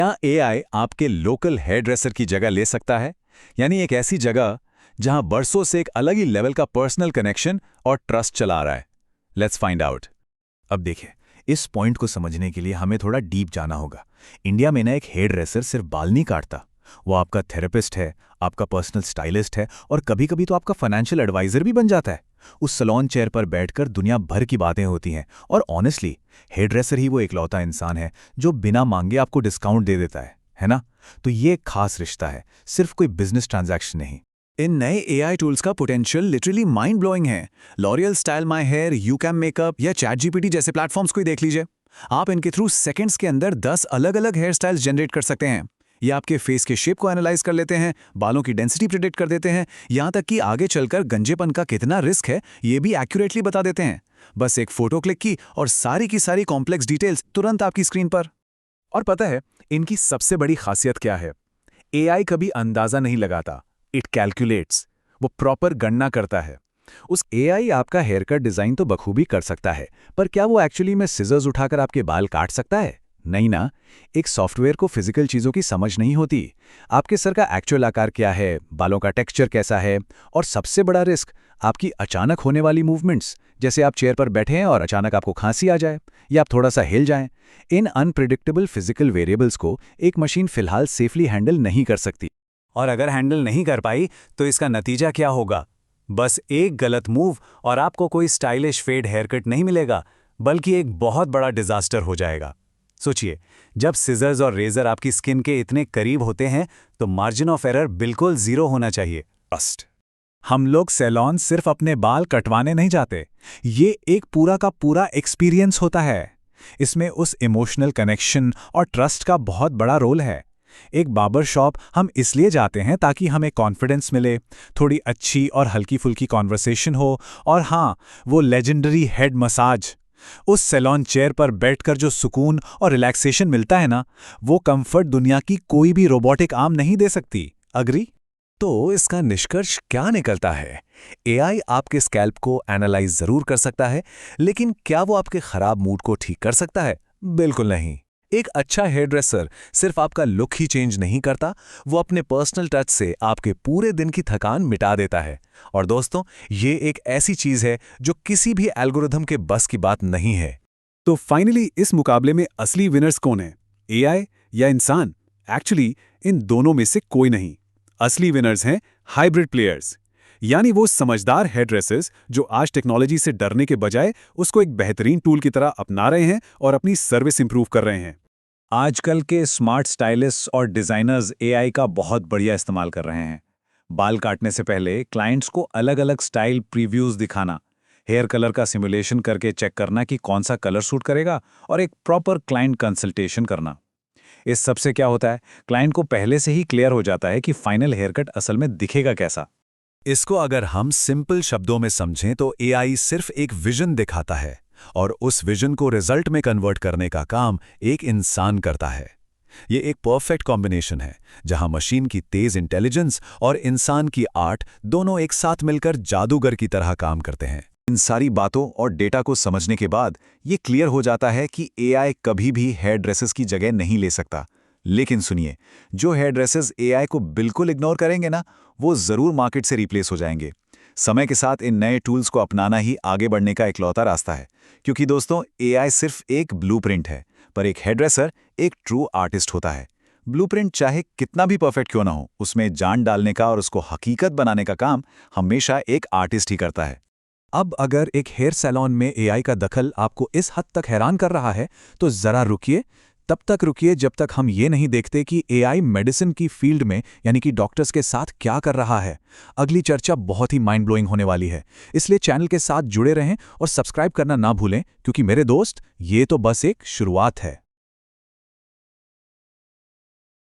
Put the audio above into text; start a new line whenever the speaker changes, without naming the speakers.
क्या एआई आपके local hair dresser की जगह ले सकता है? यानी एक ऐसी जगह जहां बरसों से एक अलग ही लेवल का पर्सनल कनेक्शन और ट्रस्ट चला रहा है। Let's find out.
अब देखिए, इस पॉइंट को समझने के लिए हमें थोड़ा डीप जाना होगा। इंडिया में ना एक हेयर ड्रेसर सिर्फ बाल नहीं काटता, वो आपका थेरेपिस्ट है, आपका पर्सनल स्टाइलिस्ट है और कभी-कभी तो आपका फाइनेंशियल एडवाइजर भी बन जाता है। उस सैलून चेयर पर बैठकर दुनिया भर की बातें होती हैं और ऑनेस्टली हेयर ड्रेसर ही वो इकलौता इंसान है जो बिना मांगे आपको डिस्काउंट दे देता है ना? तो ये एक खास रिश्ता है, सिर्फ कोई बिजनेस ट्रांजैक्शन नहीं।
इन नए एआई टूल्स का पोटेंशियल लिटरली माइंड ब्लोइंग है। L'Oreal style my hair, YouCam makeup या चैट जीपीटी जैसे प्लेटफॉर्म्स को ही देख लीजिए। आप इनके थ्रू सेकंड्स के अंदर 10 अलग अलग हेयर स्टाइल्स जनरेट कर सकते हैं। ये आपके फेस के शेप को एनालाइज कर लेते हैं, बालों की डेंसिटी प्रिडिक्ट कर देते हैं, यहाँ तक कि आगे चलकर गंजेपन का कितना रिस्क है ये भी एक्यूरेटली बता देते हैं। बस एक फोटो क्लिक की और सारी की सारी कॉम्प्लेक्स डिटेल्स तुरंत आपकी स्क्रीन पर।
और पता है इनकी सबसे बड़ी खासियत क्या है? एआई कभी अंदाजा नहीं लगाता, इट कैलकुलेट्स। वो प्रॉपर गणना करता है। उस एआई आपका हेयर कट डिजाइन तो बखूबी कर सकता है, पर क्या वो एक्चुअली में सिजर्स उठाकर आपके बाल काट सकता है? नहीं ना। एक सॉफ्टवेयर को फिजिकल चीजों की समझ नहीं होती। आपके सर का एक्चुअल आकार क्या है, बालों का टेक्सचर कैसा है, और सबसे बड़ा रिस्क आपकी अचानक होने वाली मूवमेंट्स, जैसे आप चेयर पर बैठे हैं और अचानक आपको खांसी आ जाए या आप थोड़ा सा हिल जाएं। इन अनप्रिडिक्टेबल फिजिकल वेरिएबल्स को एक मशीन फिलहाल सेफली हैंडल नहीं कर सकती।
और अगर हैंडल नहीं कर पाई तो इसका नतीजा क्या होगा? बस एक गलत मूव और आपको कोई स्टाइलिश फेड हेयरकट नहीं मिलेगा, बल्कि एक बहुत बड़ा डिजास्टर हो जाएगा। सोचिए, जब सिजर्स और रेजर आपकी स्किन के इतने करीब होते हैं तो मार्जिन ऑफ एरर बिल्कुल जीरो होना चाहिए।
ट्रस्ट। हम लोग सैलून सिर्फ अपने बाल कटवाने नहीं जाते, ये एक पूरा का पूरा एक्सपीरियंस होता है। इसमें उस इमोशनल कनेक्शन और ट्रस्ट का बहुत बड़ा रोल है। एक बार्बर शॉप हम इसलिए जाते हैं ताकि हमें कॉन्फिडेंस मिले, थोड़ी अच्छी और हल्की फुल्की कॉन्वर्सेशन हो, और हाँ, वो लेजेंडरी हेड मसाज। उस सैलून चेयर पर बैठकर जो सुकून और रिलैक्सेशन मिलता है ना, वो कंफर्ट दुनिया की कोई भी रोबोटिक आर्म नहीं दे सकती। अग्री?
तो इसका निष्कर्ष क्या निकलता है? एआई आपके स्कैल्प को एनालाइज जरूर कर सकता है, लेकिन क्या वो आपके खराब मूड को ठीक कर सकता है? बिल्कुल नहीं। एक अच्छा हेयर ड्रेसर सिर्फ आपका लुक ही चेंज नहीं करता, वो अपने पर्सनल टच से आपके पूरे दिन की थकान मिटा देता है। और दोस्तों, ये एक ऐसी चीज है जो किसी भी एल्गोरिथम के बस की बात नहीं है।
तो फाइनली इस मुकाबले में असली विनर्स कौन है, एआई या इंसान? एक्चुअली इन दोनों में से कोई नहीं। असली विनर्स हैं हाइब्रिड प्लेयर्स, यानी वो समझदार हेयर ड्रेसर्स जो आज टेक्नोलॉजी से डरने के बजाय उसको एक बेहतरीन टूल की तरह अपना रहे हैं और अपनी सर्विस इंप्रूव कर रहे हैं।
आजकल के स्मार्ट स्टाइलिस्ट्स और डिजाइनर्स एआई का बहुत बढ़िया इस्तेमाल कर रहे हैं। बाल काटने से पहले क्लाइंट्स को अलग अलग स्टाइल प्रीव्यूज दिखाना, हेयर कलर का सिमुलेशन करके चेक करना कि कौन सा कलर सूट करेगा, और एक प्रॉपर क्लाइंट कंसल्टेशन करना। इस सब से क्या होता है, क्लाइंट को पहले से ही क्लियर हो जाता है कि फाइनल हेयरकट असल में दिखेगा कैसा।
इसको अगर हम सिंपल शब्दों में समझें तो एआई सिर्फ एक विजन दिखाता है और उस विजन को रिजल्ट में कन्वर्ट करने का काम एक इंसान करता है। ये एक परफेक्ट कॉम्बिनेशन है जहां मशीन की तेज इंटेलिजेंस और इंसान की आर्ट दोनों एक साथ मिलकर जादूगर की तरह काम करते हैं। इन सारी बातों और डेटा को समझने के बाद ये क्लियर हो जाता है कि एआई कभी भी हेयर ड्रेसेस की जगह नहीं ले सकता। लेकिन सुनिए, जो हेयर ड्रेसेस एआई को बिल्कुल इग्नोर करेंगे ना, वो जरूर मार्केट से रिप्लेस हो जाएंगे। समय के साथ इन नए टूल्स को अपनाना ही आगे बढ़ने का इकलौता रास्ता है, क्योंकि दोस्तों, एआई सिर्फ एक ब्लूप्रिंट है, पर एक हेयर ड्रेसर एक ट्रू आर्टिस्ट होता है। ब्लूप्रिंट चाहे कितना भी परफेक्ट क्यों ना हो, उसमें जान डालने का और उसको हकीकत बनाने का काम हमेशा एक आर्टिस्ट ही करता है।
अब अगर एक हेयर सैलून में एआई का दखल आपको इस हद तक हैरान कर रहा है, तो जरा रुकिए। तब तक रुकिए जब तक हम ये नहीं देखते कि एआई मेडिसिन की फील्ड में, यानी कि डॉक्टर्स के साथ क्या कर रहा है। अगली चर्चा बहुत ही माइंड ब्लोइंग होने वाली है, इसलिए चैनल के साथ जुड़े रहें और सब्सक्राइब करना ना भूलें, क्योंकि मेरे दोस्त, ये तो बस एक शुरुआत है।